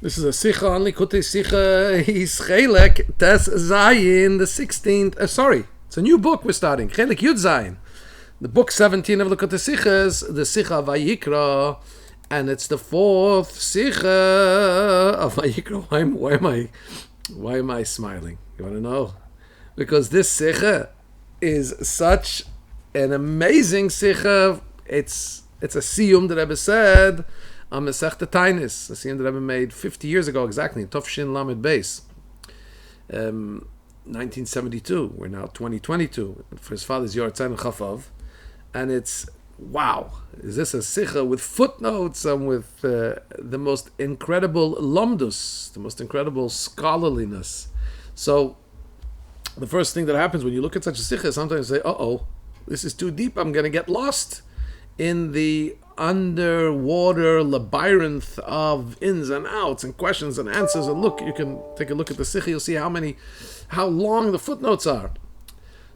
This is a Sikha on Likutei Sikha. He's Chelek Tes Zayin, the 16th. It's a new book we're starting. Chelek Yud Zayin. The book 17 of Likutei Sikha is the Sikha of Vayikra, and it's the fourth Sikha of Vayikra. Why am I smiling? You want to know? Because this Sikha is such an amazing Sikha. It's a siyum that Rebbe said on Masechta Tainis, a siyum that Rebbe made 50 years ago exactly, in Tofshin Lamed Beis, 1972. We're now 2022 for his father's Yortzan Chafav, and it's wow. Is this a sikha with footnotes and with the most incredible lomdus, the most incredible scholarliness? So the first thing that happens when you look at such a sikha, sometimes you say, "Uh-oh, this is too deep. I'm going to get lost in the underwater labyrinth of ins and outs and questions and answers." And look, you can take a look at the sikha, you'll see how long the footnotes are.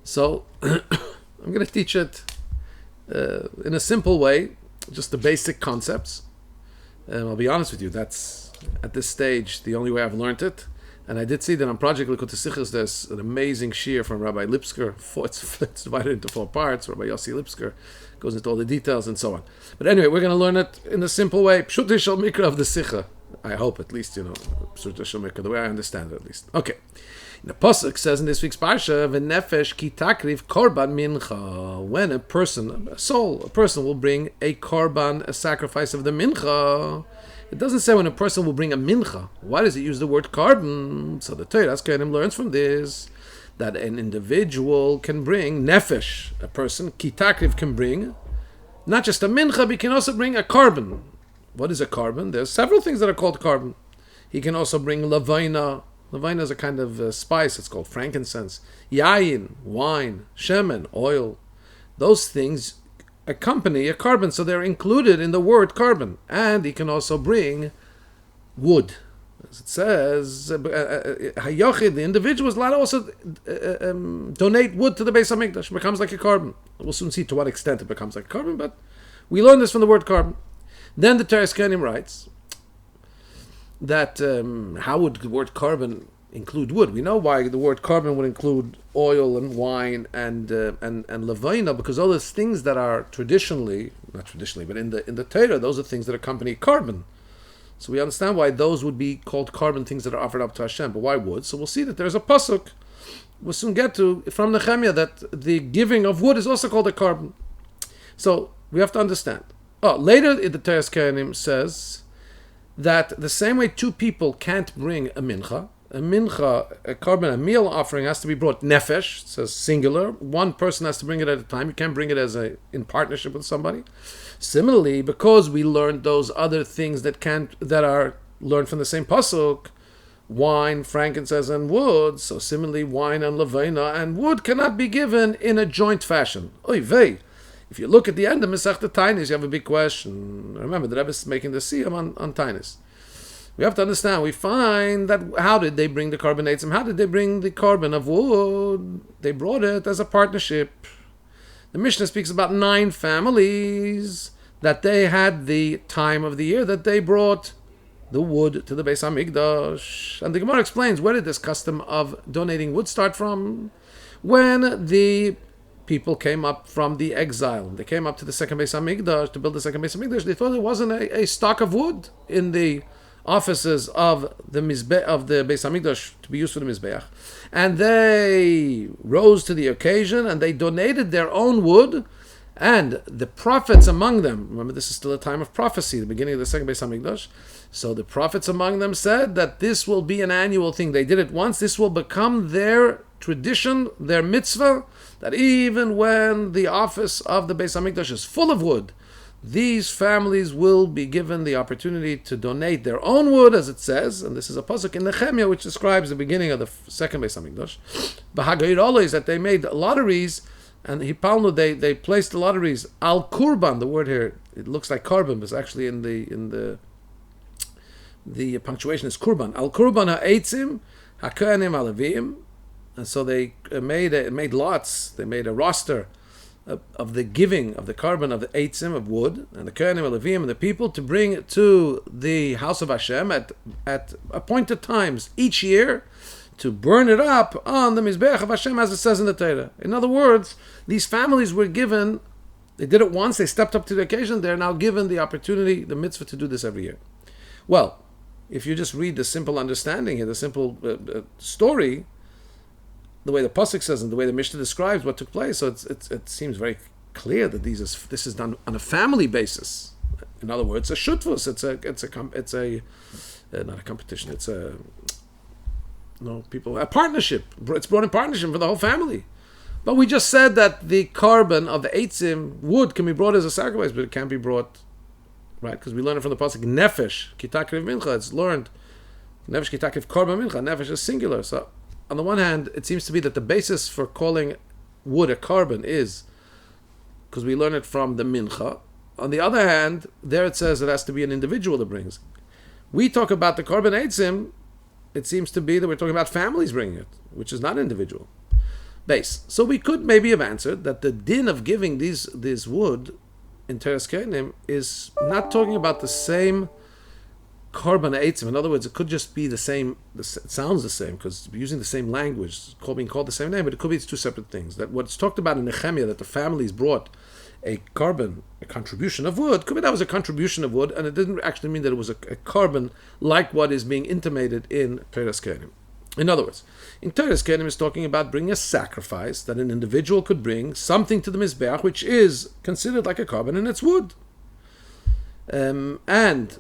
So I'm going to teach it in a simple way, just the basic concepts. I'll be honest with you, that's at this stage the only way I've learned it. And I did see that on Project Likutei Sichos there's an amazing shiur from Rabbi Lipsker. It's divided into 4 parts. Rabbi Yossi Lipsker goes into all the details and so on. But anyway, we're going to learn it in a simple way. Pshuti shel mikra of the Sikha. I hope, at least, Pshuti shel mikra, the way I understand it, at least. Okay. The Pasuk says in this week's Parsha, "V'nefesh ki takriv korban mincha." When a person will bring a korban, a sacrifice of the mincha. It doesn't say when a person will bring a mincha. Why does it use the word korban? So the Torah Kenim learns from this that an individual can bring nefesh, a person, ki takriv, can bring not just a mincha, but he can also bring a korban. What is a korban? There's several things that are called korban. He can also bring lavaina. Lavaina is a kind of spice. It's called frankincense. Yayin, wine. Shemen, oil. Those things accompany a korban, so they're included in the word korban. And he can also bring wood. As it says, Hayochid, the individual is allowed to also donate wood to the Beis HaMikdash. It becomes like a korban. We'll soon see to what extent it becomes like a korban, but we learn this from the word korban. Then the Torah Kenim writes that how would the word korban include wood? We know why the word korban would include oil and wine and levina, because all those things that are not traditionally, but in the Torah, those are things that accompany korban. So we understand why those would be called korban, things that are offered up to Hashem. But why wood? So we'll see that there's a pasuk we'll soon get to from Nehemiah that the giving of wood is also called a korban. So we have to understand. Later the Torah Kenim says that the same way 2 people can't bring a mincha, a korban, a meal offering has to be brought nefesh, it says singular. 1 person has to bring it at a time. You can't bring it in partnership with somebody. Similarly, because we learned those other things that are learned from the same pasuk, wine, frankincense, and wood. So similarly, wine and levena and wood cannot be given in a joint fashion. Oy vey. If you look at the end of Masechta Tainis, you have a big question. Remember, the Rebbe is making the siyum on Tainis. We have to understand, we find that how did they bring the korban? How did they bring the korban of wood? They brought it as a partnership. The Mishnah speaks about 9 families that they had the time of the year that they brought the wood to the Beis HaMikdash. And the Gemara explains, where did this custom of donating wood start from? When the people came up from the exile, they came up to the second Beis HaMikdash to build the second Beis HaMikdash. They thought there wasn't a stock of wood in the offices of the Beis HaMikdash to be used for the Mizbeach. And they rose to the occasion and they donated their own wood. And the prophets among them, remember this is still a time of prophecy, the beginning of the second Beis HaMikdash. So the prophets among them said that this will be an annual thing. They did it once. This will become their tradition, their mitzvah, that even when the office of the Beis HaMikdash is full of wood, these families will be given the opportunity to donate their own wood, as it says, and this is a pasuk in Nehemiah which describes the beginning of the second Beis HaMikdash. B'Hagayid is that they made lotteries, and they placed the lotteries al kurban. The word here, it looks like korban, but it's actually in the punctuation is kurban. Al kurban ha'etzim ha'kohanim ha'levim. And so they made lots. They made a roster of the giving of the carbon of the eitzim of wood and the kohanim and Leviim and the people to bring it to the house of Hashem at appointed times each year to burn it up on the Mizbeach of Hashem as it says in the Torah. In other words, these families were given, they did it once, they stepped up to the occasion, they're now given the opportunity, the mitzvah to do this every year. Well, if you just read the simple understanding here, the simple story, the way the pasuk says and the way the Mishnah describes what took place, so it seems very clear that this is done on a family basis. In other words, a shutvus. It's a not a competition. It's a partnership. It's brought in partnership for the whole family. But we just said that the carbon of the eitzim wood can be brought as a sacrifice, but it can't be brought, right? Because we learn it from the pasuk nefesh kitakriv mincha. It's learned nefesh kitakriv korban mincha. Nefesh is singular. So on the one hand, it seems to be that the basis for calling wood a carbon is because we learn it from the mincha. On the other hand, there it says it has to be an individual that brings. We talk about the carbon eitzim. It seems to be that we're talking about families bringing it, which is not individual. Base. So we could maybe have answered that the din of giving this wood in Teres Kenim is not talking about the same carbon eitzim. In other words, it could just be the same. It sounds the same because we're using the same language, being called the same name, but it could be it's two separate things. That what's talked about in Nehemiah, that the families brought a contribution of wood, could be that was a contribution of wood, and it didn't actually mean that it was a carbon like what is being intimated in Teres Kenim. In other words, in Teres Kenim is talking about bringing a sacrifice that an individual could bring something to the Mizbeach, which is considered like a carbon, and it's wood. And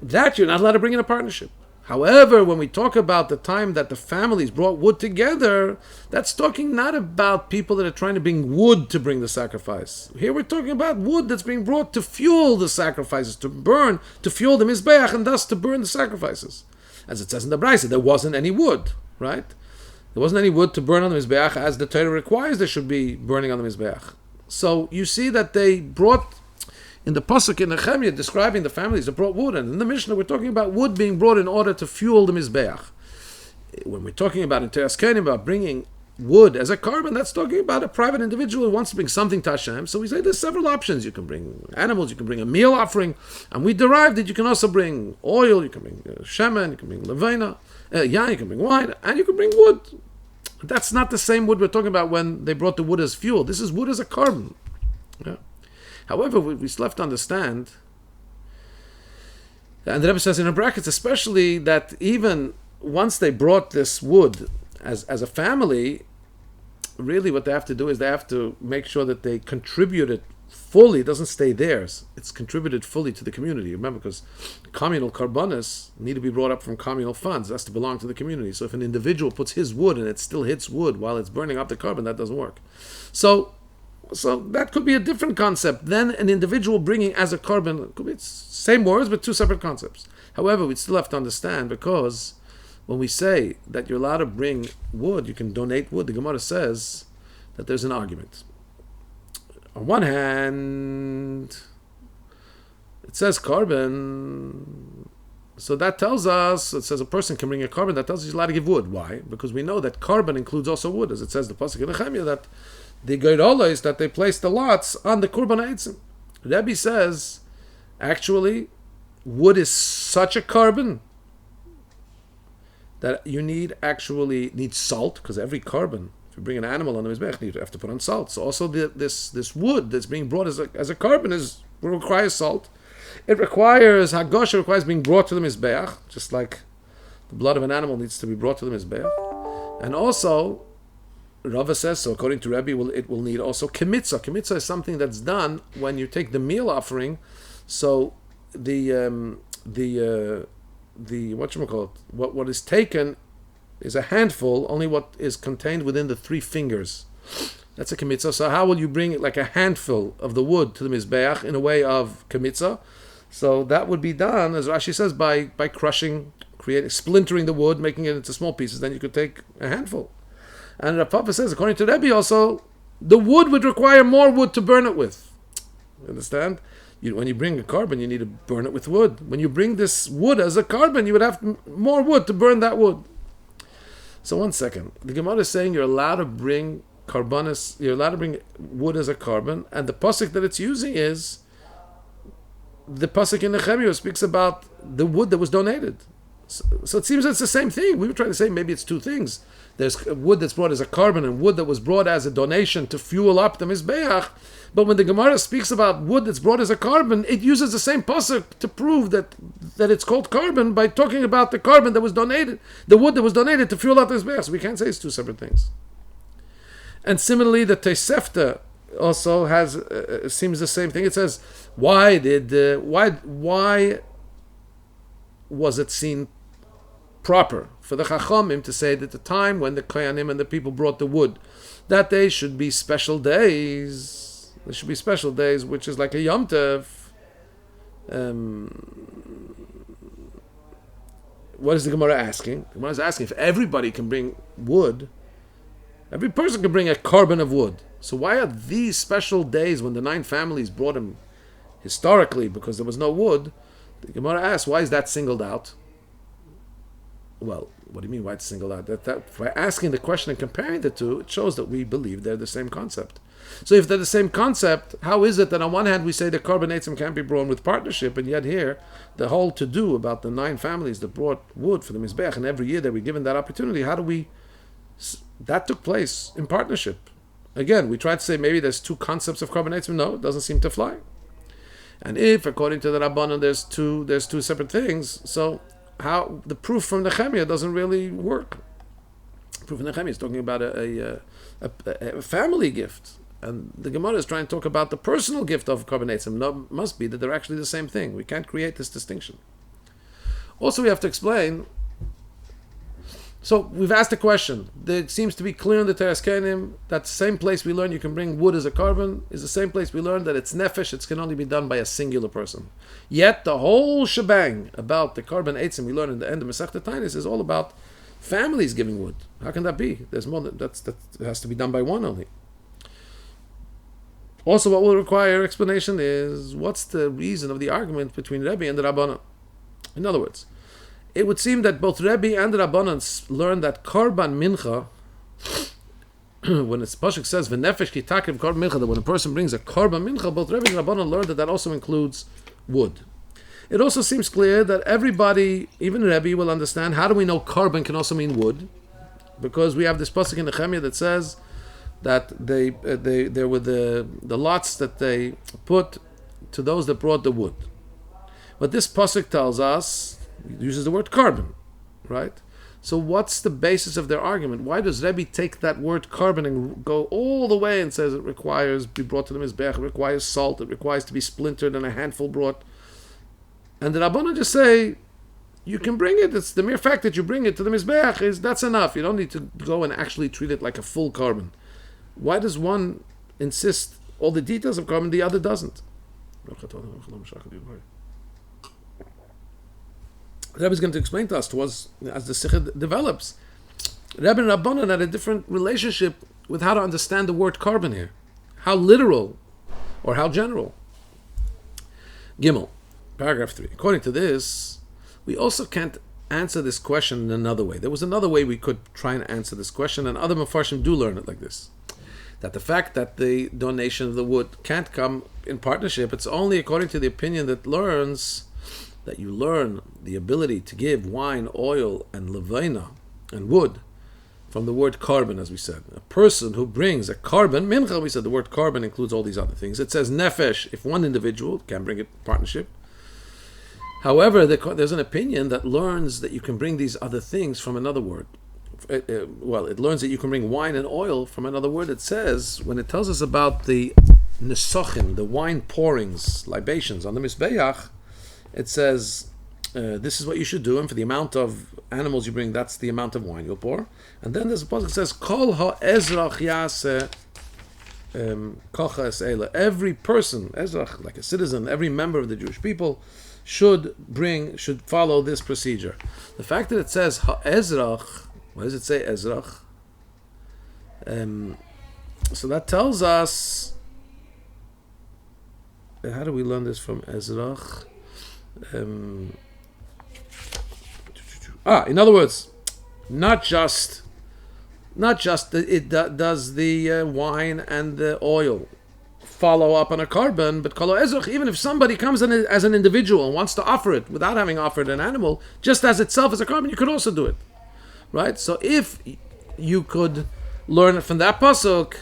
that you're not allowed to bring in a partnership. However, when we talk about the time that the families brought wood together, that's talking not about people that are trying to bring wood to bring the sacrifice. Here we're talking about wood that's being brought to fuel the sacrifices, to burn, to fuel the Mizbeach, and thus to burn the sacrifices. As it says in the Brisa, there wasn't any wood, right? There wasn't any wood to burn on the Mizbeach, as the Torah requires there should be burning on the Mizbeach. So you see that they brought, in the pasuk in Nehemiah describing the families that brought wood, and in the Mishnah we're talking about wood being brought in order to fuel the Mizbeach. When we're talking about in Teres Kenim about bringing wood as a carbon, that's talking about a private individual who wants to bring something to Hashem. So we say there's several options. You can bring animals, you can bring a meal offering, and we derived that you can also bring oil, you can bring shemen, you can bring levena, you can bring wine, and you can bring wood. That's not the same wood we're talking about when they brought the wood as fuel. This is wood as a carbon. Yeah. However, we still have to understand, and the Rabbi says in the brackets especially, that even once they brought this wood as a family, really what they have to do is they have to make sure that they contribute it fully. It doesn't stay theirs. It's contributed fully to the community. Remember, because communal karbanos need to be brought up from communal funds. It has to belong to the community. So if an individual puts his wood and it still hits wood while it's burning up the carbon, that doesn't work. So that could be a different concept than an individual bringing as a carbon. It could be same words, but two separate concepts. However, we still have to understand, because when we say that you're allowed to bring wood, you can donate wood, the Gemara says that there's an argument. On one hand, it says carbon, so that tells us, it says a person can bring a carbon, that tells us he's allowed to give wood. Why? Because we know that carbon includes also wood, as it says the pasuk in Nehemiah, that the Geirola is that they place the lots on the Kurban Eitzim. Rabbi says, actually, wood is such a carbon that you need salt, because every carbon, if you bring an animal on the Mizbech, you have to put on salt. So also this wood that's being brought as a carbon requires salt. It requires Hagosha, requires being brought to the Mizbeach, just like the blood of an animal needs to be brought to the Mizbeach. And also, Rava says, so according to Rabbi, it will need also kemitzah. Kemitzah is something that's done when you take the meal offering. So what is taken is a handful, only what is contained within the 3 fingers. That's a kemitzah. So how will you bring it like a handful of the wood to the Mizbeach in a way of kemitzah? So that would be done, as Rashi says, by crushing, splintering the wood, making it into small pieces. Then you could take a handful. And Papa says, according to Rabbi also, the wood would require more wood to burn it with. You understand? When you bring a carbon, you need to burn it with wood. When you bring this wood as a carbon, you would have more wood to burn that wood. So 1 second. The Gemara is saying you're allowed to bring karbanis. You're allowed to bring wood as a carbon, and the pasuk that it's using is the pasuk in Nehemiah speaks about the wood that was donated. So it seems it's the same thing. We were trying to say maybe it's two things. There's wood that's brought as a carbon and wood that was brought as a donation to fuel up the Mizbeach. But when the Gemara speaks about wood that's brought as a carbon, it uses the same pasuk to prove that it's called carbon by talking about the carbon that was donated, the wood that was donated to fuel up the Mizbeach. So we can't say it's two separate things. And similarly, the Tosefta also has seems the same thing. It says, why was it seen proper for the Chachamim to say that the time when the Kohanim and the people brought the wood, that they should be special days. There should be special days, which is like a Yom Tov. What is the Gemara asking? The Gemara is asking if everybody can bring wood, every person can bring a carbon of wood. So why are these special days when the 9 families brought them historically because there was no wood? The Gemara asks, why is that singled out? Well, what do you mean why it's singled out? That by asking the question and comparing the two, it shows that we believe they're the same concept. So if they're the same concept, how is it that on one hand we say the carbonates can't be brought with partnership, and yet here the whole to-do about the 9 families that brought wood for the Mizbeach, and every year they were given that opportunity, how do we... That took place in partnership. Again, we tried to say maybe there's 2 concepts of carbonates. No, it doesn't seem to fly. And if, according to the Rabbanan, there's two separate things, so how the proof from Nehemiah doesn't really work. Proof from Nehemiah is talking about a family gift, and the Gemara is trying to talk about the personal gift of carbonates. No, must be that they're actually the same thing. We can't create this distinction. Also, we have to explain. So we've asked a question. It seems to be clear in the Teres Kenim that the same place we learn you can bring wood as a carbon is the same place we learn that it's nefesh, it can only be done by a singular person. Yet the whole shebang about the carbon eitzim we learn in the end of Masechta Tainis is all about families giving wood. How can that be? There's more that has to be done by one only. Also, what will require explanation is what's the reason of the argument between Rabbi and the Rabbanan. In other words, it would seem that both Rabbi and the Rabbanan learned that Karban Mincha, when it's Pashuk says V'nefesh ki takiv Karban Mincha, that when a person brings a Karban Mincha, both Rabbi and Rabbanan learned that also includes wood. It also seems clear that everybody, even Rabbi, will understand how do we know Karban can also mean wood, because we have this pasuk in Nehemiah that says that there were the lots that they put to those that brought the wood. But this pasuk tells us, it uses the word carbon, right? So what's the basis of their argument? Why does Rebbe take that word carbon and go all the way and says it requires to be brought to the Mizbeach, it requires salt, it requires to be splintered and a handful brought? And the Rabbanan just say, you can bring it, it's the mere fact that you bring it to the Mizbeach, that's enough. You don't need to go and actually treat it like a full carbon. Why does one insist all the details of carbon, the other doesn't? Rebbe is going to explain to us as the Sikha develops. Rebbe and Rabbanan had a different relationship with how to understand the word carbon here. How literal or how general. Gimel, paragraph 3. According to this, we also can't answer this question in another way. There was another way we could try and answer this question, and other Mefarshim do learn it like this. That the fact that the donation of the wood can't come in partnership, it's only according to the opinion that learns that you learn the ability to give wine, oil, and levina, and wood, from the word carbon, as we said. A person who brings a carbon, mincha, we said the word carbon includes all these other things. It says nefesh, if one individual can bring it in partnership. However, there's an opinion that learns that you can bring these other things from another word. It learns that you can bring wine and oil from another word. It says, when it tells us about the nesochin, the wine pourings, libations on the Mizbeach, it says, this is what you should do, and for the amount of animals you bring, that's the amount of wine you'll pour. And then there's a passage that says, Kol ha'ezrach yaseh kocha es'ela. Every person, ezrach, like a citizen, every member of the Jewish people, should follow this procedure. The fact that it says ha'ezrach, why does it say ezrach? So that tells us, how do we learn this from ezrach? In other words, not just Not just does the wine and the oil follow up on a carbon, but kol ezrach, even if somebody comes in as an individual and wants to offer it without having offered an animal, just as itself as a carbon, you could also do it, right? So if you could learn it from that pasuk,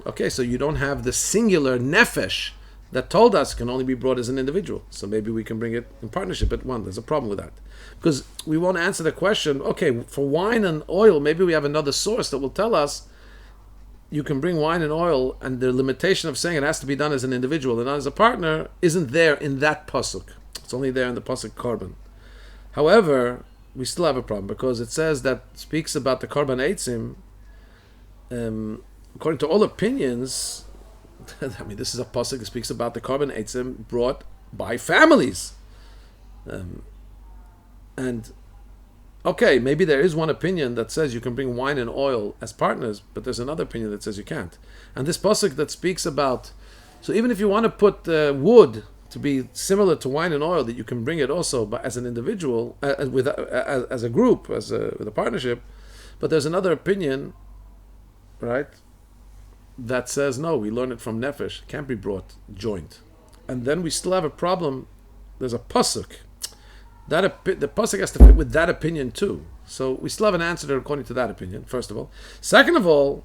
okay, so you don't have the singular nefesh that told us can only be brought as an individual. So maybe we can bring it in partnership at one. There's a problem with that. Because we won't answer the question, okay, for wine and oil, maybe we have another source that will tell us you can bring wine and oil, and the limitation of saying it has to be done as an individual and not as a partner isn't there in that pasuk. It's only there in the pasuk carbon. However, we still have a problem because it says that speaks about the carbon eitzim. According to all opinions, I mean, this is a pasuk that speaks about the carbon eitzim brought by families. And okay, maybe there is one opinion that says you can bring wine and oil as partners, but there's another opinion that says you can't. And this pasuk that speaks about, so even if you want to put wood to be similar to wine and oil, that you can bring it also but as an individual, as a group, with a partnership. But there's another opinion, right, that says no, we learn it from nefesh, it can't be brought joint. And then we still have a problem. There's a pasuk. The pasuk has to fit with that opinion too. So we still have an answer according to that opinion, first of all. Second of all,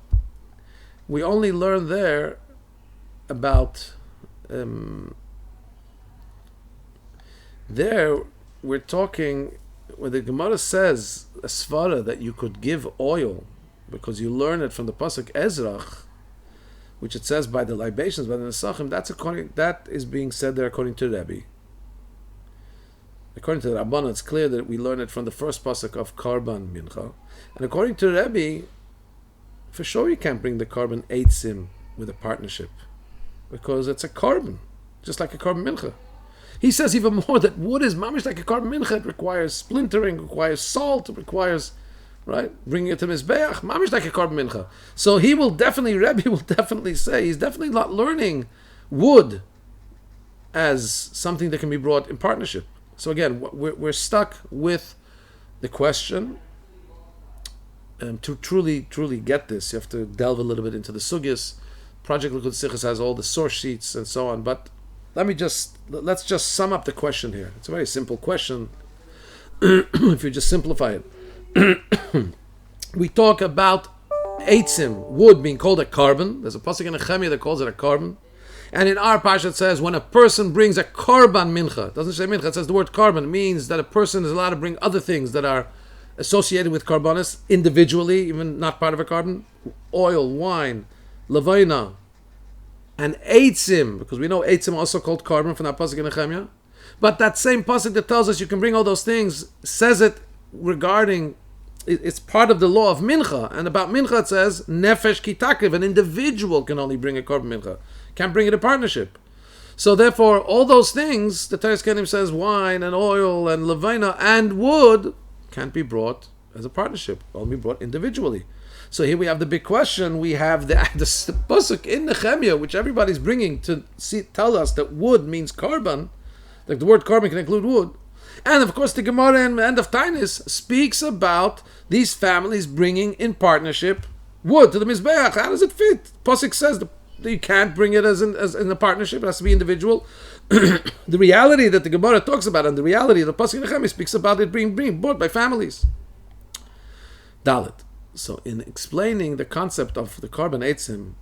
we only learn there about there we're talking where the Gemara says a svara that you could give oil because you learn it from the pasuk Ezrach, which it says by the libations, by the nesachim. That is being said there according to Rabbi. According to the Rabban, it's clear that we learn it from the first pasuk of Karban Mincha. And according to Rabbi, for sure you can't bring the carbon eitzim with a partnership because it's a carbon, just like a carbon mincha. He says even more that wood is mamish like a carbon mincha. It requires splintering, requires salt, it requires, right, bringing it to mizbeach, mamish like a carbon mincha. So Rabbi will definitely say, he's definitely not learning wood as something that can be brought in partnership. So again, we're stuck with the question. To truly get this, you have to delve a little bit into the sugyas. Project Likud Sichos has all the source sheets and so on. But let's just sum up the question here. It's a very simple question. If you just simplify it, we talk about eitzim, wood being called a carbon. There's a pasuk in Nehemiah that calls it a carbon. And in our parsha it says when a person brings a karban mincha, it doesn't say mincha, it says the word carbon. It means that a person is allowed to bring other things that are associated with karbanis individually, even not part of a carbon. Oil, wine, levayna, and eitzim, because we know eitzim also called carbon from that pasuk in Nehemiah. But that same pasuk that tells us you can bring all those things says it regarding, it's part of the law of mincha. And about mincha it says nefesh kitakiv, an individual can only bring a carbon mincha. Can't bring it in partnership. So therefore, all those things, the Teres Kenim says wine and oil and levina and wood can't be brought as a partnership, only brought individually. So here we have the big question. We have the pasuk in Nehemiah, which everybody's bringing to tell us that wood means carbon, like the word carbon can include wood. And of course the Gemara in the end of Tainis speaks about these families bringing in partnership wood to the Mizbeach. How does it fit? Pasuk says you can't bring it as in a partnership. It has to be individual. The reality that the Gemara talks about and the reality of the pasuk in Nehemiah speaks about it being bought by families. Dalet. So in explaining the concept of the carbon eitzim,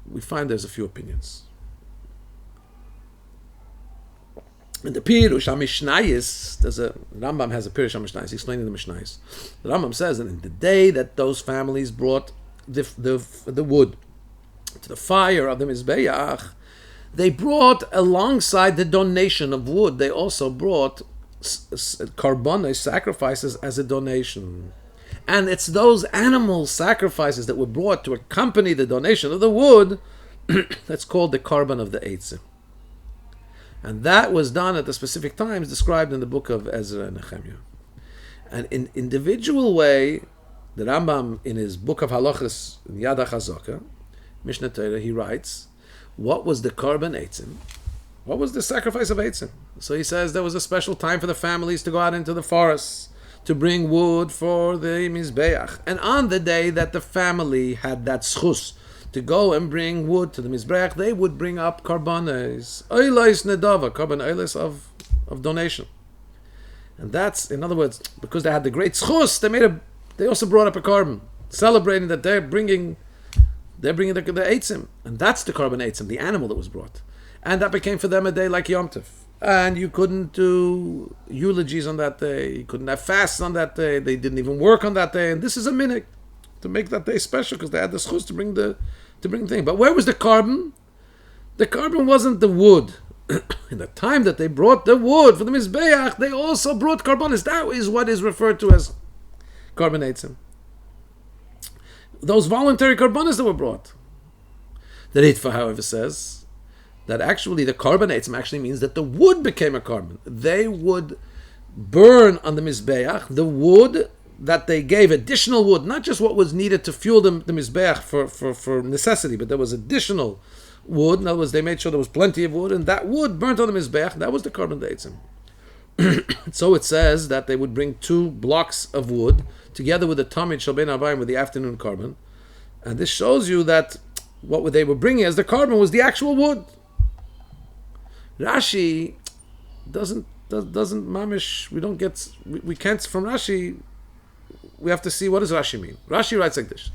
we find there's a few opinions. In the Pirush HaMishnayis, Rambam has a Pirush HaMishnayis, explaining the Mishnayis. The Rambam says that in the day that those families brought the wood to the fire of the Mizbeach, they brought alongside the donation of wood, they also brought carbon sacrifices as a donation. And it's those animal sacrifices that were brought to accompany the donation of the wood that's called the carbon of the eitzim. And that was done at the specific times described in the book of Ezra and Nehemiah. And in individual way, the Rambam in his book of Halachas, Yad HaChazaka, Mishnah Torah, he writes, what was the carbon eitzim? What was the sacrifice of eitzim? So he says there was a special time for the families to go out into the forests to bring wood for the Mizbeach. And on the day that the family had that schus to go and bring wood to the Mizbeach, they would bring up karbanes, oilos nedava, carbon oilos of donation. And that's, in other words, because they had the great schus, they also brought up a carbon, celebrating that they're bringing the eitzim. And that's the carbon eitzim, the animal that was brought. And that became for them a day like Yom Tov. And you couldn't do eulogies on that day. You couldn't have fasts on that day. They didn't even work on that day. And this is a minhag to make that day special because they had the schus to bring the thing. But where was the carbon? The carbon wasn't the wood. In the time that they brought the wood for the Mizbeach, they also brought carbonis. That is what is referred to as carbon eitzim. Those voluntary carbonis that were brought. The Ritva, however, says that actually the carbon eitzim actually means that the wood became a carbon. They would burn on the Mizbeach the wood that they gave, additional wood, not just what was needed to fuel the Mizbeach for necessity, but there was additional wood. In other words, they made sure there was plenty of wood, and that wood burnt on the Mizbeach. That was the carbon eitzim. So it says that they would bring 2 blocks of wood together with the Tamid Shel Ben Arbayim with the afternoon carbon. And this shows you that what they were bringing as the carbon was the actual wood. Rashi doesn't mamish. We can't from Rashi. We have to see what does Rashi mean. Rashi writes like this: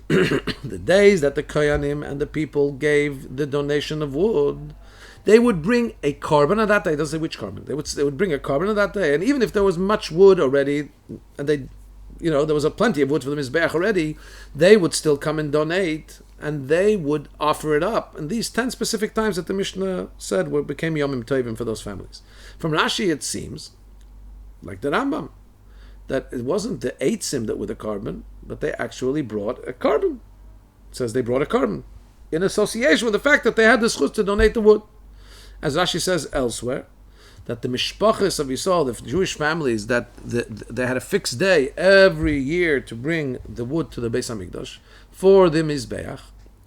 the days that the Kohanim and the people gave the donation of wood, they would bring a carbon on that day. It doesn't say which carbon. They would bring a carbon on that day, and even if there was much wood already, and there was plenty of wood for the Mizbeach already, they would still come and donate. And they would offer it up. And these 10 specific times that the Mishnah said became Yomim Tovim for those families. From Rashi, it seems, like the Rambam, that it wasn't the eitzim that were the carbon, but they actually brought a carbon. It says they brought a carbon in association with the fact that they had the schus to donate the wood. As Rashi says elsewhere, that the mishpachas of Yisrael, the Jewish families, that they had a fixed day every year to bring the wood to the Beis HaMikdash for the Mizbeach,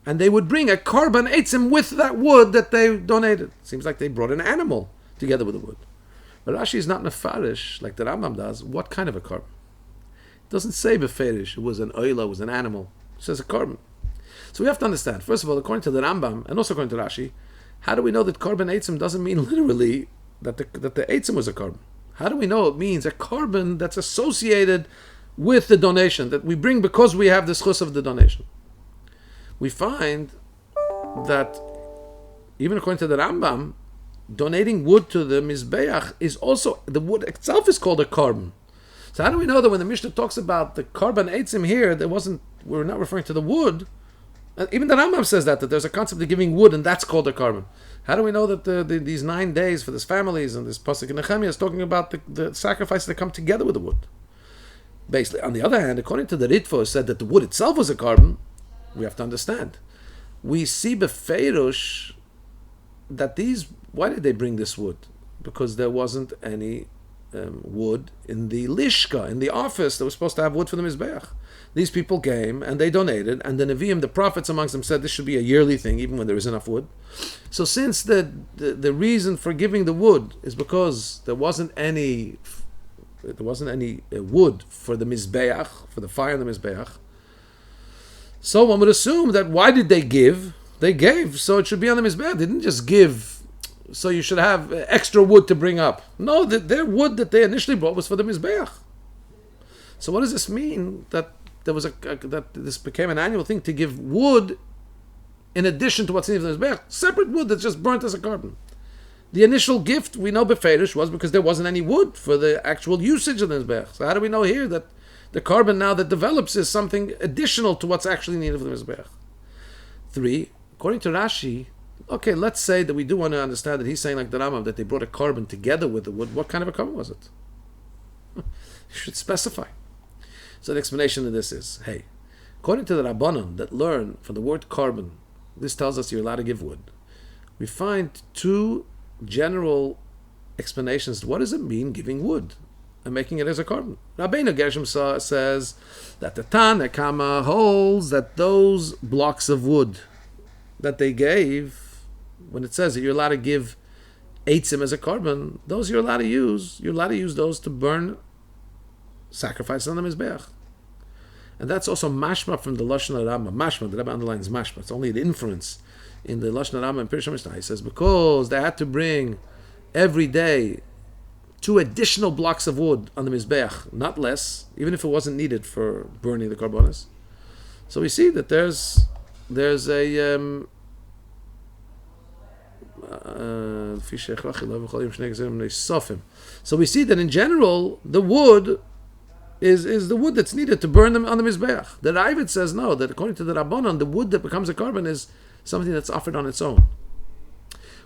and they would bring a carbon eitzim with that wood that they donated. Seems like they brought an animal together with the wood. But Rashi is not nefarish like the Rambam does. What kind of a carbon? It doesn't say beferish. It was an oila, it was an animal. It says a carbon. So we have to understand. First of all, according to the Rambam and also according to Rashi, how do we know that carbon eitzim doesn't mean literally that the eitzim was a carbon? How do we know it means a carbon that's associated with the donation that we bring because we have the schus of the donation? We find that even according to the Rambam, donating wood to the Mizbeach is also, the wood itself is called a carbon. So how do we know that when the Mishnah talks about the carbon eitzim here, we're not referring to the wood? Even the Rambam says that there's a concept of giving wood and that's called a carbon. How do we know that these 9 days for these families and this pasuk in Nehemiah is talking about the sacrifices that come together with the wood? Basically, on the other hand, according to the Ritva, said that the wood itself was a carbon. We have to understand. We see befeirush that why did they bring this wood? Because there wasn't any wood in the lishka, in the office that was supposed to have wood for the Mizbeach. These people came and they donated, and the Nevi'im, the prophets amongst them, said this should be a yearly thing, even when there is enough wood. So since the reason for giving the wood is because there wasn't any wood for the Mizbeach, for the fire in the Mizbeach, so one would assume that why did they give? They gave, so it should be on the Mizbeach. They didn't just give, so you should have extra wood to bring up. No, their wood that they initially brought was for the Mizbeach. So what does this mean? That there was that this became an annual thing to give wood in addition to what's in the Mizbeach, separate wood that's just burnt as a carbon. The initial gift, we know beferish, was because there wasn't any wood for the actual usage of the Mizbeach. So how do we know here that the carbon now that develops is something additional to what's actually needed for the Mizbeach? 3, according to Rashi, okay, let's say that we do want to understand that he's saying like the Rambam that they brought a carbon together with the wood. What kind of a carbon was it? You should specify. So the explanation of this is, according to the Rabbanon that learn from the word carbon, this tells us you're allowed to give wood. We find 2 general explanations. What does it mean giving wood and making it as a carbon? Rabbeinu Gershom says that the Tana Kama holds that those blocks of wood that they gave, when it says that you're allowed to give eitzim as a carbon, those you're allowed to use. You're allowed to use those to burn sacrifice on the Mizbeach. And that's also mashma from the Lashon HaRambam. Mashma, the Rebbe underlines mashma. It's only an inference in the Lashon HaRambam and Pirush HaMishnah. He says, because they had to bring every day 2 additional blocks of wood on the Mizbeach, not less, even if it wasn't needed for burning the karbonos. So we see that there's a so we see that in general the wood is the wood that's needed to burn them on the Mizbeach. The Ravid says no, that according to the Rabbanon, the wood that becomes a carbon is something that's offered on its own.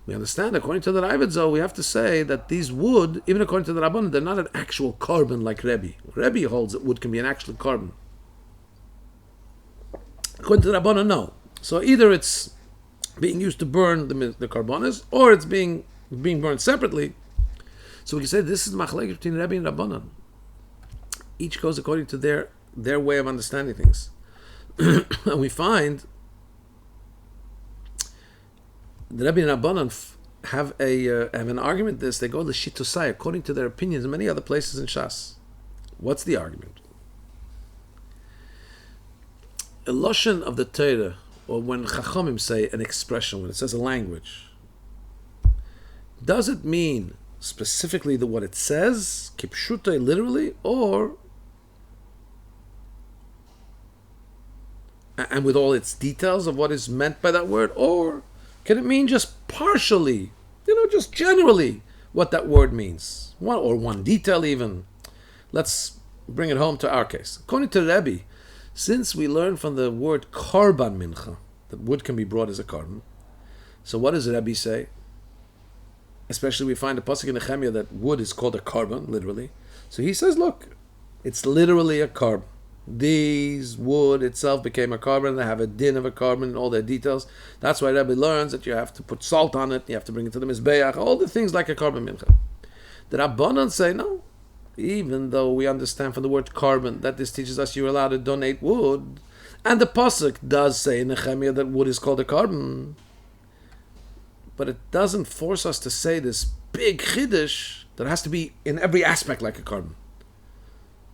We understand, according to the Ravid, though, we have to say that these wood, even according to the Rabbanon, they're not an actual carbon like Rabbi. Rabbi holds that wood can be an actual carbon. According to the Rabbanon, no. So either it's being used to burn the carbonas, or it's being burned separately. So we can say this is machlekes between Rabbi and Rabbanon. Each goes according to their way of understanding things. And we find the Rabbi and Rabbanon have an argument. They go to Shittusai according to their opinions in many other places in Shas. What's the argument? A lashon of the Torah, or when Chachamim say an expression, when it says a language, does it mean specifically what it says, kipshutai literally, or and with all its details of what is meant by that word, or can it mean just partially, just generally what that word means, one detail even? Let's bring it home to our case. According to Rabbi, since we learn from the word karban mincha that wood can be brought as a carbon, so what does Rabbi say? Especially we find a pasuk in Nehemiah that wood is called a carbon, literally. So he says, look, it's literally a carbon. These wood itself became a carbon. They have a din of a carbon and all their details. That's why Rabbi learns that you have to put salt on it, you have to bring it to the Mizbeach, all the things like a carbon mincha. The Rabbanan say, no, even though we understand from the word carbon that this teaches us you're allowed to donate wood, and the pasuk does say in Nehemiah that wood is called a carbon, but it doesn't force us to say this big chiddush that has to be in every aspect like a carbon.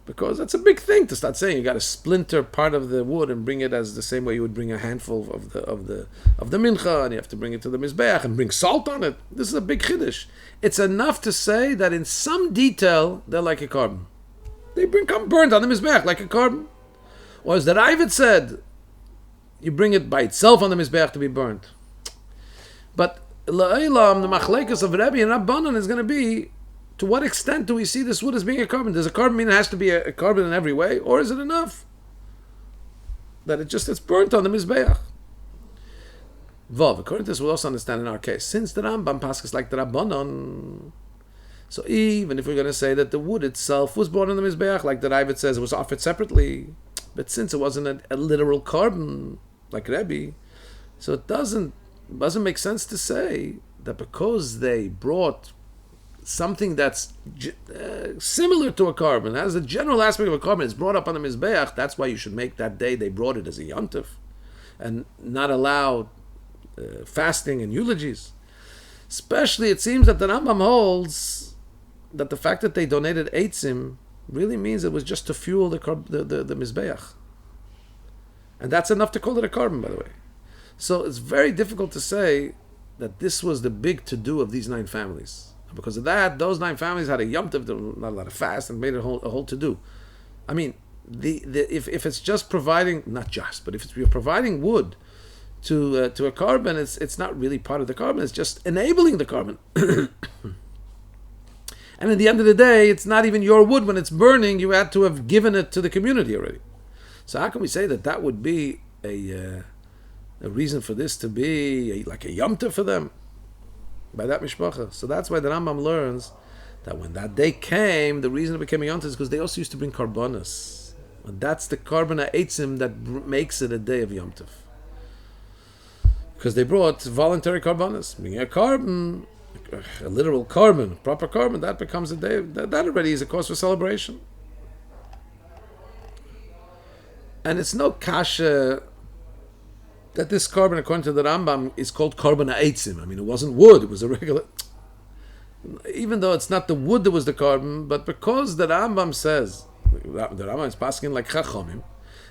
Because that's a big thing to start saying. You got to splinter part of the wood and bring it as the same way you would bring a handful of the mincha, and you have to bring it to the mizbeach and bring salt on it. This is a big chiddush. It's enough to say that in some detail they're like a carbon. They become burnt on the mizbeach like a carbon. Or as the Ravid said, you bring it by itself on the mizbeach to be burnt. But la'olam, the machlekes of Rabbi and Rabbanan is going to be, to what extent do we see this wood as being a carbon? Does a carbon mean it has to be a carbon in every way? Or is it enough that it's burnt on the Mizbeach? Vav, according to this, we'll also understand in our case, since the Rambam passes like the Rabbanon, so even if we're going to say that the wood itself was brought on the Mizbeach, like the Ravid says, it was offered separately, but since it wasn't a literal carbon, like Rebbe, so it doesn't make sense to say that because they brought something that's similar to a carbon, has a general aspect of a carbon, it's brought up on the Mizbeach, that's why you should make that day they brought it as a yontif, and not allow fasting and eulogies. Especially, it seems that the Rambam holds that the fact that they donated eitzim really means it was just to fuel the Mizbeach. And that's enough to call it a carbon, by the way. So it's very difficult to say that this was the big to-do of these 9 families. Because of that, those 9 families had a Yom Tov, not a lot of fast, and made it a whole to-do. I mean, if it's just providing, not just, but if you're providing wood to a carbon, it's not really part of the carbon, it's just enabling the carbon. And at the end of the day, it's not even your wood. When it's burning, you had to have given it to the community already. So how can we say that would be a reason for this to be like a Yom Tov for them? By that mishpacha. So that's why the Rambam learns that when that day came, the reason it became a Yom Tov is because they also used to bring karbonos. And that's the carbon ha'etzim that makes it a day of Yom Tov. Because they brought voluntary karbonos. Bringing a carbon, a literal carbon, a proper carbon, that becomes a day. That already is a cause for celebration. And it's no kasha that this carbon, according to the Rambam, is called carbon ha'etzim. I mean, it wasn't wood, it was a regular... Even though it's not the wood that was the carbon, but because the Rambam says, the Rama is passing like Chachamim.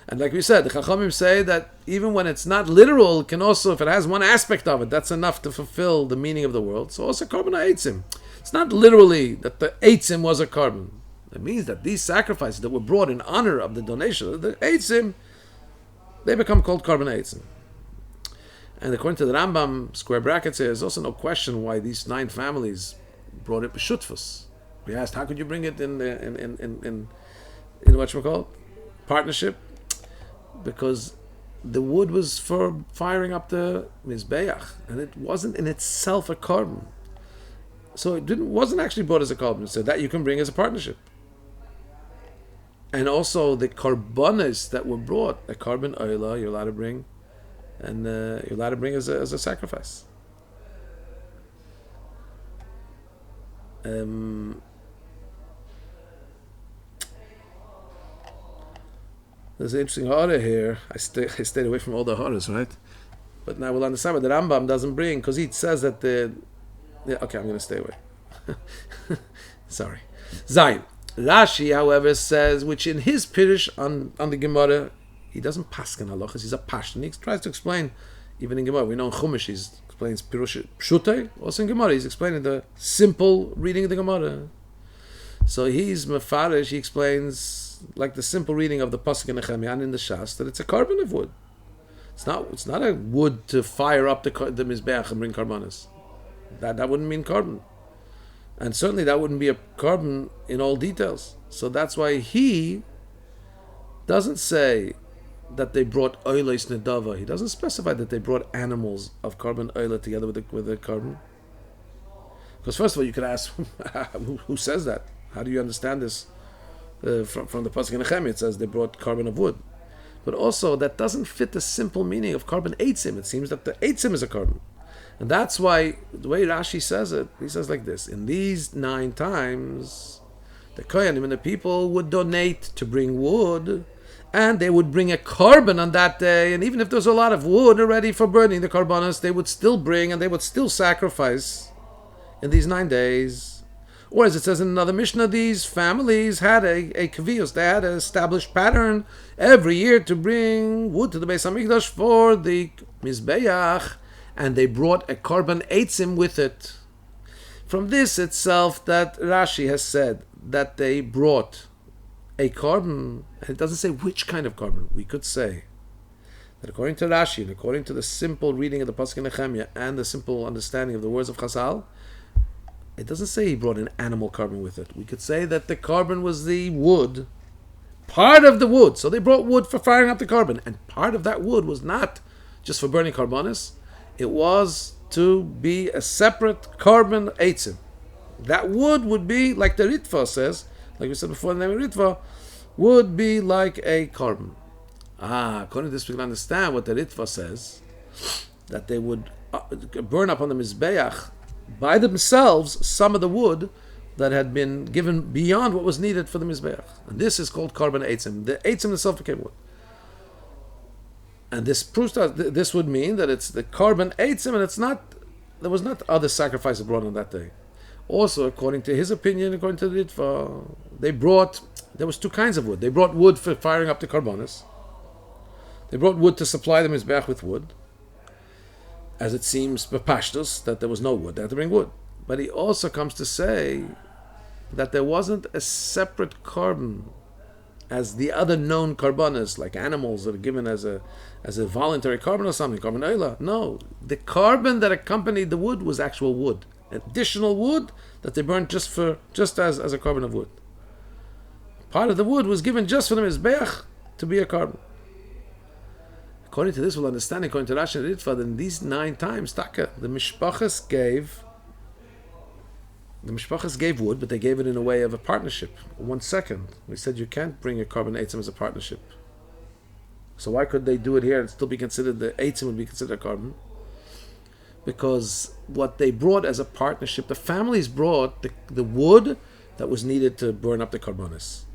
And like we said, the Chachamim say that even when it's not literal, it can also, if it has one aspect of it, that's enough to fulfill the meaning of the world. So also Korban HaEitzim. It's not literally that the Eitzim was a Korban. It means that these sacrifices that were brought in honor of the donation of the Eitzim, they become called Korban HaEitzim. And according to the Rambam, square brackets here, there's also no question why these 9 families brought it b'shutfus. We asked, how could you bring it in what you call partnership? Because the wood was for firing up the Mizbeach, and it wasn't in itself a carbon. So it wasn't actually brought as a carbon. So that you can bring as a partnership. And also the carbonas that were brought, a carbon oila, you're allowed to bring, and you're allowed to bring as a sacrifice. There's an interesting horror here. I stayed away from all the horrors, right? But now we'll understand what the Rambam doesn't bring, because he says that okay, I'm going to stay away. Sorry. Zayin. Rashi, however, says, which in his Pirush on the Gemara, he doesn't paskin halachas, he's a pashtan. He tries to explain, even in Gemara. We know in Chumash he explains Pirush Pshutei. Also in Gemara, he's explaining the simple reading of the Gemara. So he's mefarish, he explains like the simple reading of the pasuk in Nehemiah and in the Shas, that it's a carbon of wood. It's not a wood to fire up the Mizbeach and bring carbonas. That wouldn't mean carbon. And certainly that wouldn't be a carbon in all details. So that's why he doesn't say that they brought oilos nedava. He doesn't specify that they brought animals of carbon oila together with the carbon. Because first of all, you could ask, who says that? How do you understand this? From the pasuk in Nehemiah, it says they brought carbon of wood. But also, that doesn't fit the simple meaning of carbon eitzim. It seems that the eitzim is a carbon. And that's why, the way Rashi says it, he says like this: in these 9 times, the Kohanim and the people would donate to bring wood, and they would bring a carbon on that day, and even if there's a lot of wood already for burning the carbonas, they would still bring, and they would still sacrifice in these 9 days. Or as it says in another Mishnah, these families had a kaviyos, they had an established pattern every year to bring wood to the Beis HaMikdash for the Mizbeach, and they brought a carbon eitzim with it. From this itself that Rashi has said that they brought a carbon, and it doesn't say which kind of carbon. We could say that according to Rashi, and according to the simple reading of the Pasuk in Nehemiah and the simple understanding of the words of Chazal, it doesn't say he brought an animal carbon with it. We could say that the carbon was the wood, part of the wood. So they brought wood for firing up the carbon, and part of that wood was not just for burning carbonas. It was to be a separate carbon eitzim. That wood would be, like the Ritva says, like we said before, the name of Ritva, would be like a carbon. According to this, we can understand what the Ritva says, that they would burn up on the Mizbeach by themselves some of the wood that had been given beyond what was needed for the Mizbeach. And this is called carbon eitzim. The eitzim itself became wood. And this proves that this would mean that it's the carbon eitzim, and there was not other sacrifices brought on that day. Also, according to his opinion, according to the Ritva, there was 2 kinds of wood. They brought wood for firing up the carbonas. They brought wood to supply the Mizbeach with wood. As it seems, bepashtus, that there was no wood. They had to bring wood. But he also comes to say that there wasn't a separate carbon as the other known carbonas, like animals that are given as a voluntary carbon or something, carbon oila. No, the carbon that accompanied the wood was actual wood, additional wood that they burned just as a carbon of wood. Part of the wood was given just for the Mizbeach to be a carbon. According to this, we'll understand, according to Rashi and Ritva, that in these 9 times, Taka, the Mishpachas gave wood, but they gave it in a way of a partnership. 1 second. We said you can't bring a carbon eitzim as a partnership. So why could they do it here and still be considered, the eitzim would be considered a carbon? Because what they brought as a partnership, the families brought the wood that was needed to burn up the carbonas.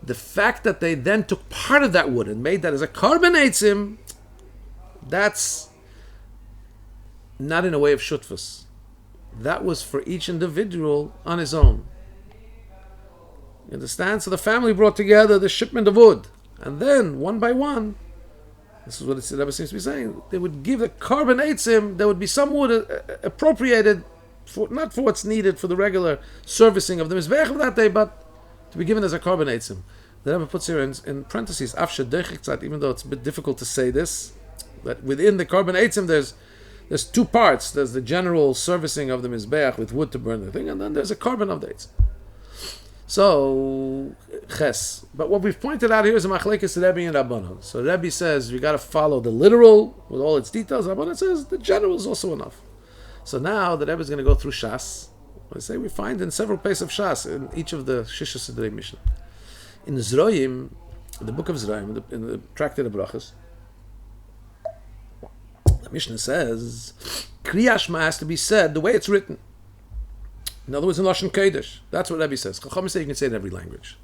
The fact that they then took part of that wood and made that as a carbon eitzim, that's not in a way of shutfus. That was for each individual on his own. You understand? So the family brought together the shipment of wood. And then, one by one, this is what the Rebbe seems to be saying, they would give the carbon eitzim, there would be some wood appropriated, for not for what's needed for the regular servicing of the Mizbeach of that day, but to be given as a carbon eitzim. The Rebbe puts here in parentheses, even though it's a bit difficult to say this, that within the carbon eitzim there's two parts. There's the general servicing of the Mizbeach with wood to burn the thing, and then there's a carbon of the eitzim. So, ches. But what we've pointed out here is a machlekes Rebbe and Rabbanon. So Rebbe says you got to follow the literal with all its details. Rabbanon says the general is also enough. So now the Rebbe is going to go through Shas. I say we find in several places of Shas in each of the Shisha Sidrei Mishnah. In Zroim, in the book of Zroim, in the Tractate of Brachas, the Mishnah says Kriyas Shema has to be said the way it's written. In other words, in Lashon Kodesh. That's what Rabbi says. Chacham say you can say it in every language.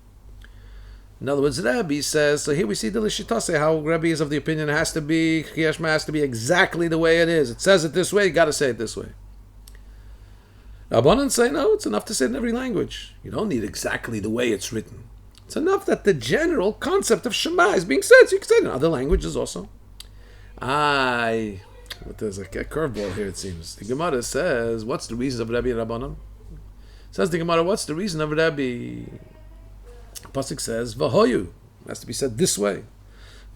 In other words, Rabbi says, so here we see the Lishitase, how Rabbi is of the opinion it has to be, Kriyas Shema has to be exactly the way it is. It says it this way, you got to say it this way. Rabbanan say, no, it's enough to say it in every language. You don't need exactly the way it's written. It's enough that the general concept of Shema is being said, so you can say it in other languages also. But there's a curveball here, it seems. The Gemara says, what's the reason of Rabbi and Rabbanan? Says the Gemara, what's the reason of Rabbi? Pasuk says, Vahoyu. It has to be said this way.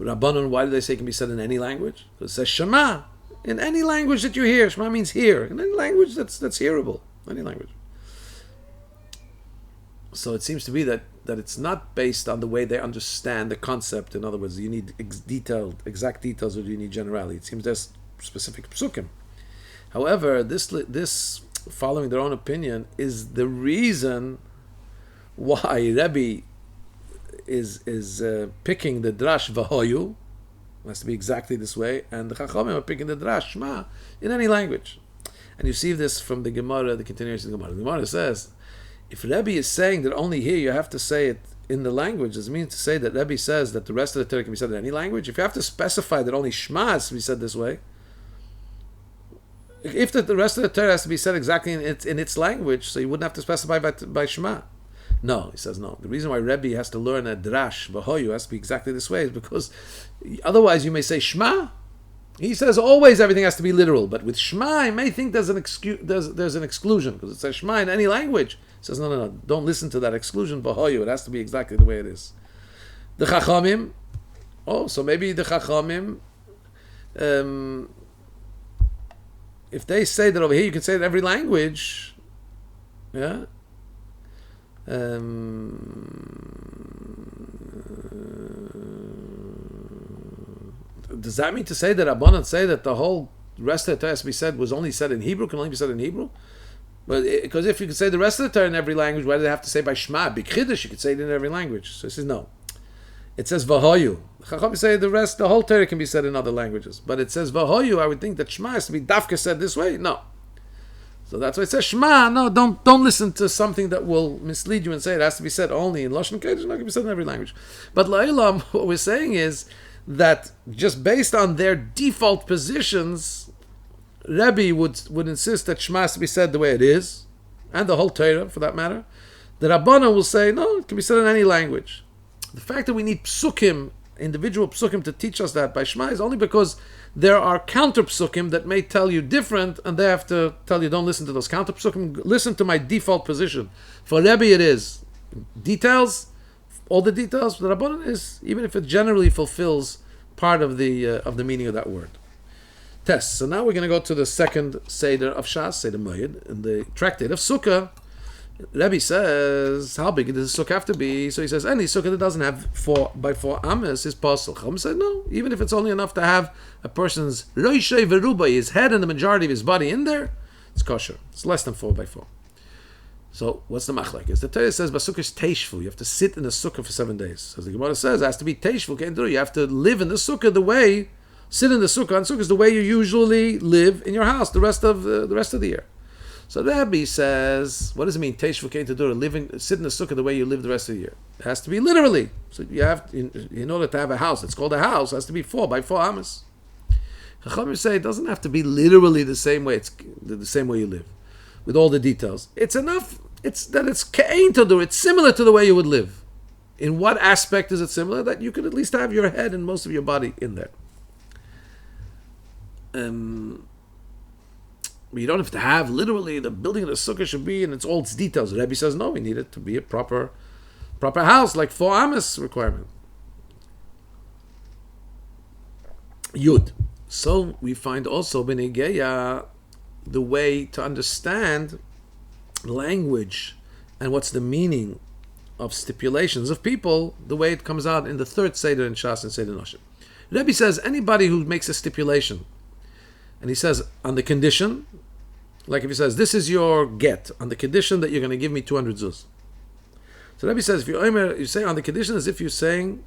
Rabbanon, why do they say it can be said in any language? Because it says Shema. In any language that you hear. Shema means hear. In any language that's hearable. Any language. So it seems to be that it's not based on the way they understand the concept. In other words, you need exact details, or do you need generality? It seems there's specific psukim. However, this following their own opinion is the reason why Rabbi is picking the drash vahoyu. It has to be exactly this way, and the Chachamim are picking the drash Shema in any language. And you see this from the Gemara, the continuation of the Gemara. The Gemara says, if Rabbi is saying that only here you have to say it in the language, does it mean to say that Rabbi says that the rest of the Torah can be said in any language? If you have to specify that only Shema has to be said this way, if the rest of the Torah has to be said exactly in its language, so you wouldn't have to specify by Shema. No, he says no. The reason why Rebbe has to learn a drash, Vahoyu, has to be exactly this way is because otherwise you may say Shema. He says always everything has to be literal, but with Shema, you may think there's an exclusion because it says Shema in any language. He says no, don't listen to that exclusion, Vahoyu. It has to be exactly the way it is. The Chachamim, so maybe the Chachamim, if they say that over here you can say it in every language, yeah. Does that mean to say that Rabbanan say that the whole rest of the Torah has to be said was only said in Hebrew, can only be said in Hebrew? Because if you could say the rest of the Torah in every language, why do they have to say by Shema? Big Chiddush, you could say it in every language. So he says no. It says Vahoyu. Chacham say the whole Torah can be said in other languages. But it says Vahoyu, I would think that Shema has to be dafka said this way. No. So that's why it says Shema. No, don't listen to something that will mislead you and say it has to be said only in Lashon Kodesh. It's not going to be said in every language. But La'ilam, what we're saying is that just based on their default positions, Rebbe would insist that Shema has to be said the way it is, and the whole Torah for that matter. The Rabbana will say, no, it can be said in any language. The fact that we need psukim, individual psukim, to teach us that by Shema is only because there are counter psukim that may tell you different, and they have to tell you, don't listen to those counter psukim, listen to my default position. For Rebbe it is details, all the details. For the Rabbanan is, even if it generally fulfills part of the meaning of that word. Test. So now we're going to go to the second Seder of Shas, Seder Moed, in the Tractate of Sukkah. Rabbi says, how big does the sukkah have to be? So he says, any sukkah that doesn't have 4x4 amas is possible. Chacham said, no, even if it's only enough to have a person's roishei veruba, his head and the majority of his body in there, it's kosher. It's less than 4x4. So what's the machlek? The Torah says, basukah is teishvu. You have to sit in the sukkah for 7 days. As the Gemara says, it has to be teishvu. You have to live in the sukkah the way, sit in the sukkah, and sukkah is the way you usually live in your house the rest of the year. So Rabbi says, what does it mean? Teishvu kein tedur, sit in the sukkah the way you live the rest of the year. It has to be literally. So you have, in order to have a house, it's called a house, it has to be 4x4 amas. Chachamim say it doesn't have to be literally the same way. It's the same way you live, with all the details. It's enough it's ke'ein tadur. It's similar to the way you would live. In what aspect is it similar? That you could at least have your head and most of your body in there. You don't have to have literally the building of the sukkah should be in all its details. The Rabbi says no, we need it to be a proper house, like 4 amas requirement. Yud. So we find also b'negeya the way to understand language and what's the meaning of stipulations of people, the way it comes out in the third Seder in Shas and Seder Noshim. Rebbe says anybody who makes a stipulation, and he says on the condition, like if he says this is your get on the condition that you're going to give me 200 zuz. So Rebbe says if you say on the condition as if you're saying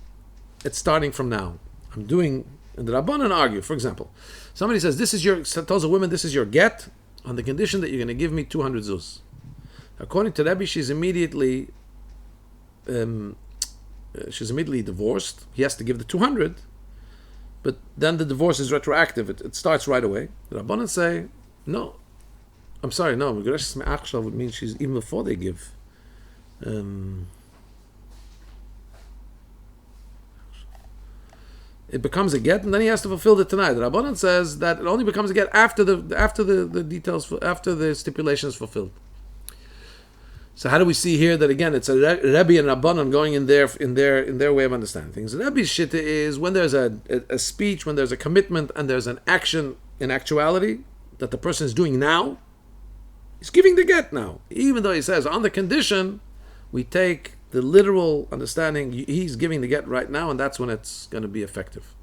it's starting from now. I'm doing, and the Rabbanan argue. For example, somebody says tells a woman this is your get on the condition that you're going to give me 200 zuz. According to Rebbe, she's immediately divorced. He has to give the 200, but then the divorce is retroactive. It starts right away. The Rabbanan say, no. I'm sorry, no. Megreshes me'achshav would mean she's even before they give. It becomes a get, and then he has to fulfill the Tanai. The Rabbanan says that it only becomes a get after the details, after the stipulation is fulfilled. So how do we see here that again it's a Rebbe and Rabbanan going in their way of understanding things? The Rebbe's shitta is when there's a speech, when there's a commitment, and there's an action in actuality that the person is doing now, he's giving the get now. Even though he says on the condition, we take the literal understanding, he's giving the get right now, and that's when it's going to be effective.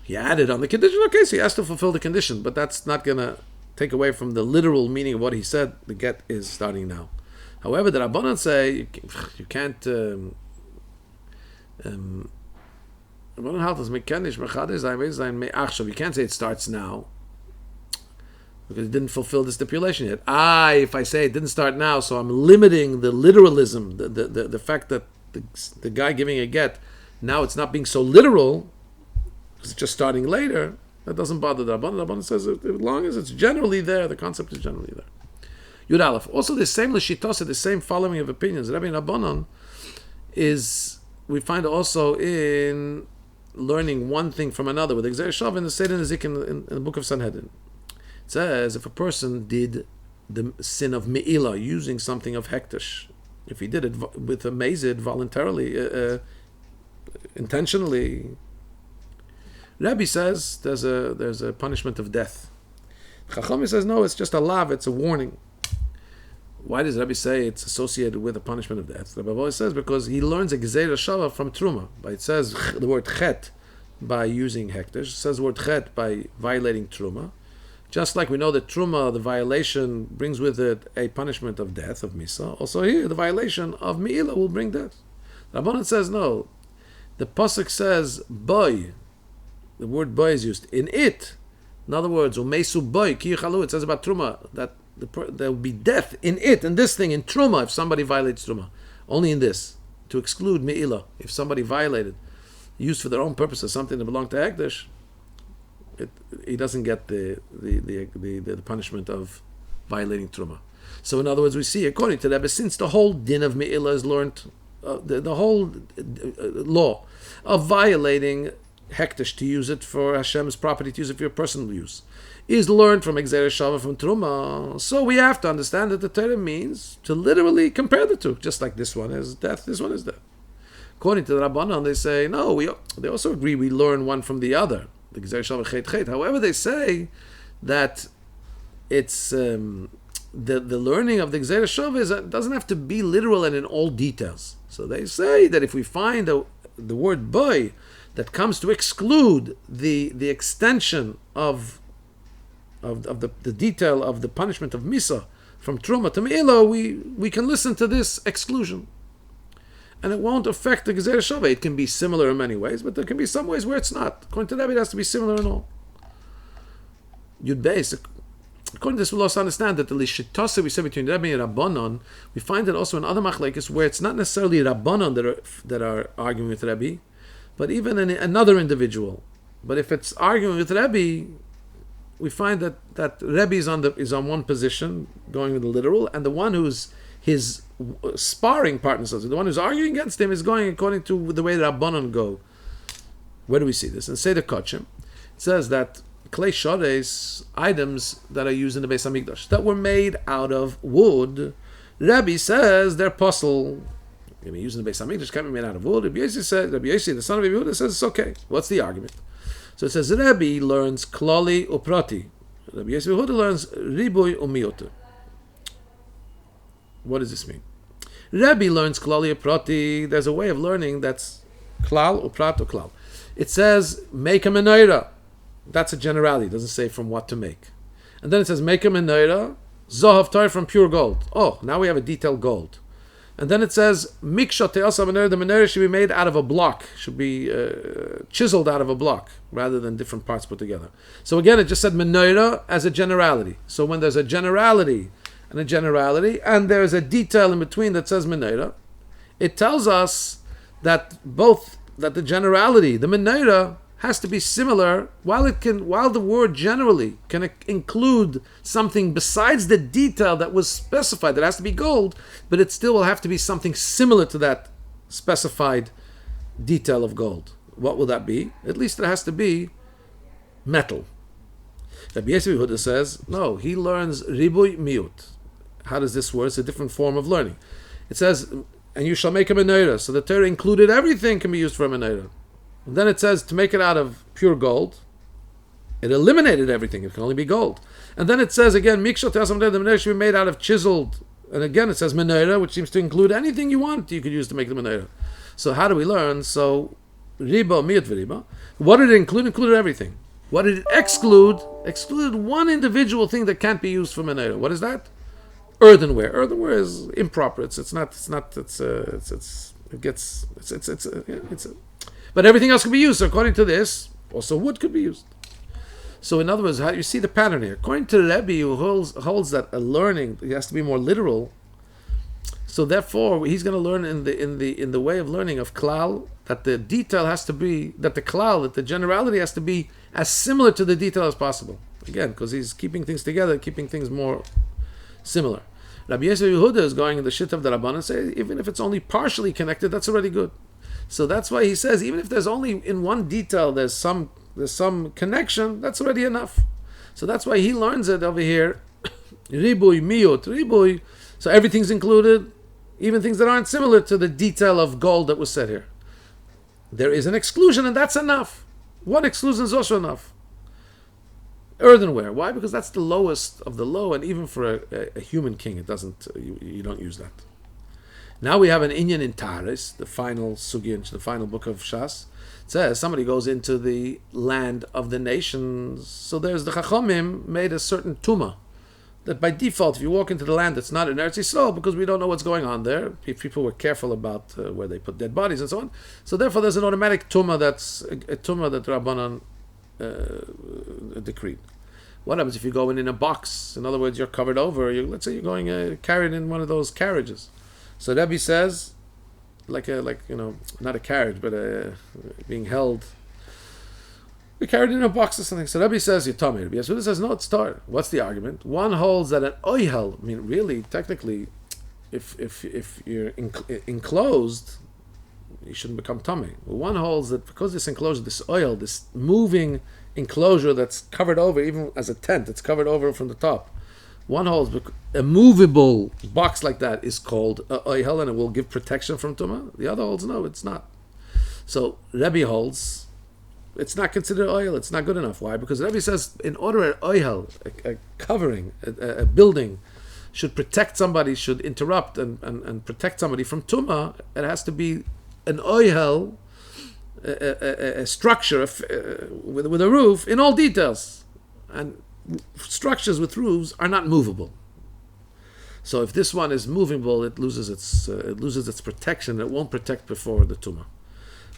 He added on the condition, okay, so he has to fulfill the condition, but that's not going to take away from the literal meaning of what he said. The get is starting now. However, the Rabbanan say you can't. You can't say it starts now because it didn't fulfill the stipulation yet. If I say it didn't start now, so I'm limiting the literalism, the fact that the guy giving a get now it's not being so literal because it's just starting later. That doesn't bother the Rabbanan. The Rabbanan says as long as it's generally there, the concept is generally there. Yud Aleph. Also, the same Lashitose, the same following of opinions, Rabbi and Rabbanan, is we find also in learning one thing from another. With Gzeir Shav in the Seder Nezik in the book of Sanhedrin, it says if a person did the sin of Me'ilah using something of Hektish, if he did it with a mazid voluntarily, intentionally. Rabbi says there's a punishment of death. Chacham says no, it's just a lav, it's a warning. Why does Rabbi say it's associated with a punishment of death? Rabbi always says because he learns a gezeira shava from truma. It says the word chet by using hektish. It says the word chet by violating truma. Just like we know that truma, the violation brings with it a punishment of death, of misa. Also here, the violation of me'ilah will bring death. Rabbanan says no. The pasuk says boy. The word boy is used in it. In other words, umesu boy ki yichalu. It says about truma that there will be death in it, in this thing, in truma, if somebody violates truma. Only in this, to exclude me'ilah. If somebody violated, used for their own purposes, something that belonged to Hekdesh, he doesn't get the punishment of violating truma. So in other words, we see, according to Rebbe, since the whole din of me'ilah is learned, the whole law of violating hektish, to use it for Hashem's property, to use it for your personal use, is learned from Exer Shava, from Truma. So we have to understand that the Torah means to literally compare the two, just like this one is death, this one is death. According to the Rabbanan, they say, no, they also agree we learn one from the other, the Exer Shava Chet Chet. However, they say that it's the learning of the Exer Shava doesn't have to be literal and in all details. So they say that if we find the word boy that comes to exclude the extension of the detail of the punishment of Misa from Truma to Me'ilah, we can listen to this exclusion. And it won't affect the Gezer Shava. It can be similar in many ways, but there can be some ways where it's not. According to Rabbi, it has to be similar in all. Yud Beis, according to this, we'll also understand that the Lishitase we say between Rabbi and Rabbanon, we find it also in other machlekes where it's not necessarily Rabbanon that are arguing with Rabbi, but even another individual. But if it's arguing with Rabbi, we find that Rebbe is on one position, going with the literal, and the one who's his sparring partner, so the one who's arguing against him, is going according to the way the Rabbanon go. Where do we see this? In Seder Kochim, it says that Klei Shodes, items that are used in the Beis Hamikdash, that were made out of wood, Rabbi says they're puzzle. Used in the Beis Hamikdash can't be made out of wood. Rabbi Yosef, the son of Rabbi Yehuda, says it's okay. What's the argument? So it says Rabbi learns klali uprati. Rabbi Yosef learns riboy umiyotu. What does this mean? Rabbi learns klali uprati. There's a way of learning that's klal uprat or klal. It says make a menorah. That's a generality. It doesn't say from what to make. And then it says make a menorah zohav tar from pure gold. Oh, now we have a detailed gold. And then it says, Mikshot te'asa menorah, the menorah should be made out of a block, should be chiseled out of a block, rather than different parts put together. So again, it just said menorah as a generality. So when there's a generality, and there's a detail in between that says menorah, it tells us that the generality, the menorah, has to be similar, while the word generally can include something besides the detail that was specified, that has to be gold, but it still will have to be something similar to that specified detail of gold. What will that be? At least it has to be metal. Rabbi Yosef says, no, he learns ribuy miut. How does this work? It's a different form of learning. It says, and you shall make a menorah. So the Torah included everything can be used for a menorah. And then it says to make it out of pure gold. It eliminated everything. It can only be gold. And then it says again, Mikshot Yasam, the menorah should be made out of chiseled. And again it says menorah, which seems to include anything you want you could use to make the menorah. So how do we learn? So riba, miyat v'riba. What did it include? Included everything. What did it exclude? Excluded one individual thing that can't be used for menorah. What is that? Earthenware. Earthenware is improper. But everything else can be used. So according to this, also wood could be used. So in other words, how you see the pattern here. According to Rabbi, who holds that a learning it has to be more literal. So therefore, he's going to learn in the way of learning of klal that the detail has to be that the generality has to be as similar to the detail as possible. Again, because he's keeping things together, keeping things more similar. Rabbi Yosef Yehuda is going in the shit of the Rabban and say even if it's only partially connected, that's already good. So that's why he says even if there's only in one detail there's some connection, that's already enough. So that's why he learns it over here. Ribuy miyot ribuy. So everything's included, even things that aren't similar to the detail of gold that was said here. There is an exclusion, and that's enough. One exclusion is also enough. Earthenware. Why? Because that's the lowest of the low, and even for a human king, it doesn't. You don't use that. Now we have an inyan in Taris, the final sugya, the final book of Shas. It says somebody goes into the land of the nations. So there's the Chachamim made a certain tumah that by default, if you walk into the land that's not in Eretz Yisrael, because we don't know what's going on there, people were careful about where they put dead bodies and so on. So therefore, there's an automatic tumah that's a tumah that Rabbanan decreed. What happens if you go in a box? In other words, you're covered over. Let's say you're going carried in one of those carriages. So Rabbi says, not a carriage, but being held. We carried in a box or something. So Rabbi says, you told me. Rabbi Yisrael says, no, it's tar. What's the argument? One holds that an oihel, really, technically, if you're enclosed, you shouldn't become tummy. One holds that because this enclosure, this oil, this moving enclosure that's covered over, even as a tent, it's covered over from the top. One holds a movable box like that is called oihel, and it will give protection from tumah. The other holds, no, it's not. So Rabbi holds, it's not considered oil, it's not good enough. Why? Because Rabbi says, in order an oihel, a covering, a building, should protect somebody, should interrupt and protect somebody from tumah, it has to be an oihel, a structure with a roof in all details. And structures with roofs are not movable. So if this one is movable, it loses its protection. It won't protect before the tumah.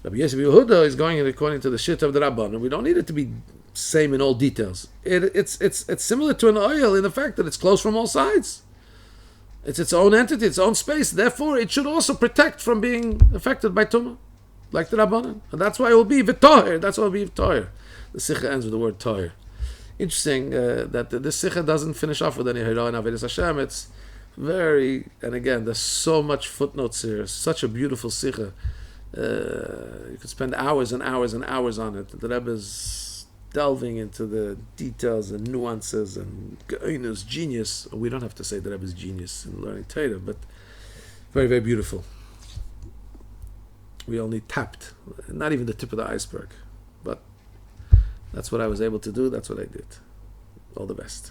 Rabbi Yosef Yehuda is going according to the shit of the Rabban, and we don't need it to be same in all details. It's similar to an oil in the fact that it's closed from all sides. It's its own entity, its own space. Therefore, it should also protect from being affected by tumah, like the Rabbanan. And that's why it will be v'toher. That's why it will be v'toher. The Sikha ends with the word toher. Interesting that this Sikha doesn't finish off with any Hira and Avedis Hashem. It's very, and again, there's so much footnotes here. Such a beautiful Sikha. You could spend hours and hours and hours on it. The Rebbe's delving into the details and nuances and Ge'inus, genius. We don't have to say the Rebbe's genius in learning Torah, but very, very beautiful. We only tapped, not even the tip of the iceberg. But that's what I was able to do. That's what I did. All the best.